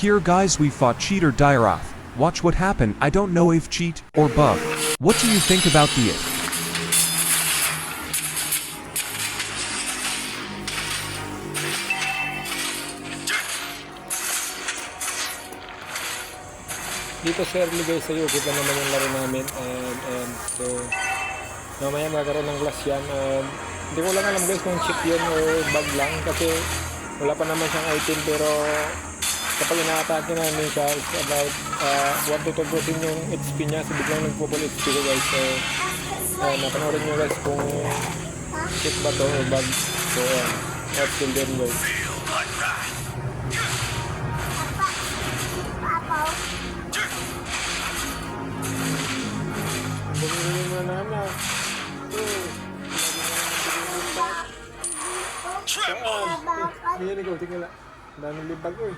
Here guys, we fought cheater Dairoth. Watch what happened. I don't know if cheat or bug. What do you think about the it? Dito sa early guys sa YouTube na naman yung laro namin, and so mamaya magkaroon ng glass yan. Hindi ko lang alam guys kung cheat yun o bug lang kasi wala pa naman siyang item, pero kapag ina-atake namin siya, it's about 1 to 2% yung HP niya, so biglang nagpo-full HP ko guys. So napanoorin nyo guys kung cheat ba to o bug. So that's still them guys. Bumili mo na na. Bumili ko, tingnan lang. Daming libag ko eh.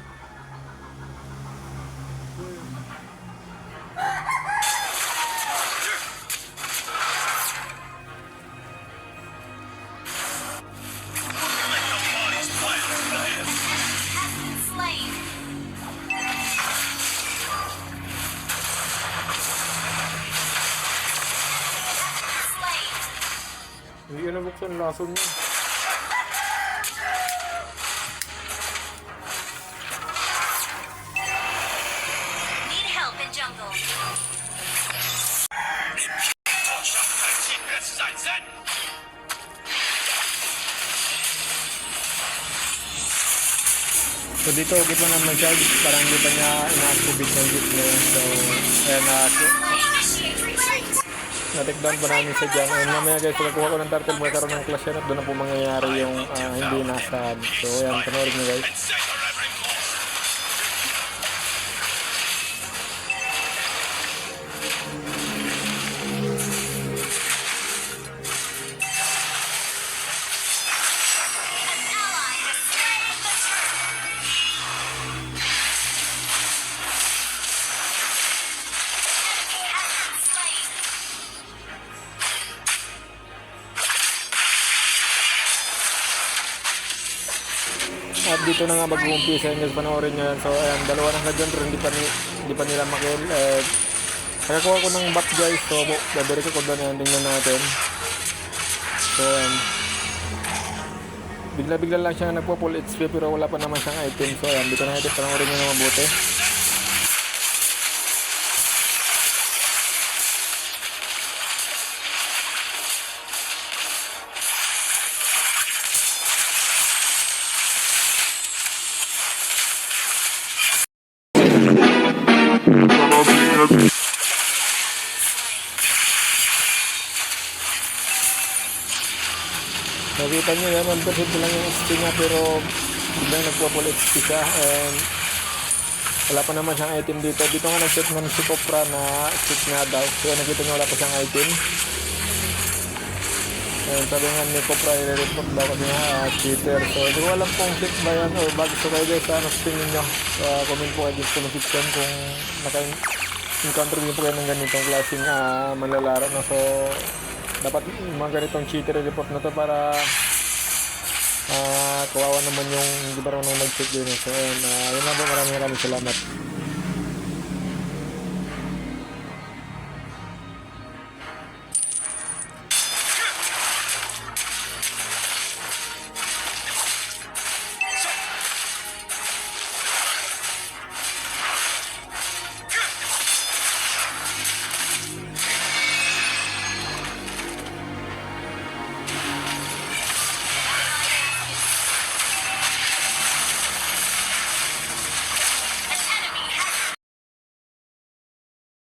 Hindi yun nabuksan lason niya. Need help in jungle. So dito, kita naman siya, parang hindi pa niya ina-activate ng git na yun. So, ayan na-take-down pa namin sa dyan. And mamaya guys, pagkakuha ko ng turtle, magkaroon ng clash yan at doon na po mangyayari yung hindi nasaan. So ayan, panoorin nyo guys. At dito na nga mag-uumpisa yun guys, panoorin nyo yan. So ayan, dalawa na dyan pero hindi pa nila makill. Nakakuha ko ng bat guys, so babalik ko doon yan, tingnan natin. So ayan, bigla-bigla lang siya nagpo-full HP pero wala pa naman siyang item. So ayan, dito na natin, panoorin nyo na mabuti. Nakita nyo yan, 1% lang yung HP niya pero biglang nagpo-full HP siya and wala pa naman siyang item dito. Dito nga nag-set ng si Copra na cheat nga daw. Kaya nakita nyo wala pa siyang item. And sabi nga ni Copra, i-report daw kasi nga cheater. So hindi ko alam kung cheat ba yan or bug. So kayo guys, ano tingin nyo? Comment po kayo dito sa section kung naka-encounter nyo po kayo ng ganitong klaseng manlalaro na. So dapat mga ganitong cheater report na to para kawawa naman yung hindi ba rin mag-check din. So yun lang po, maraming salamat.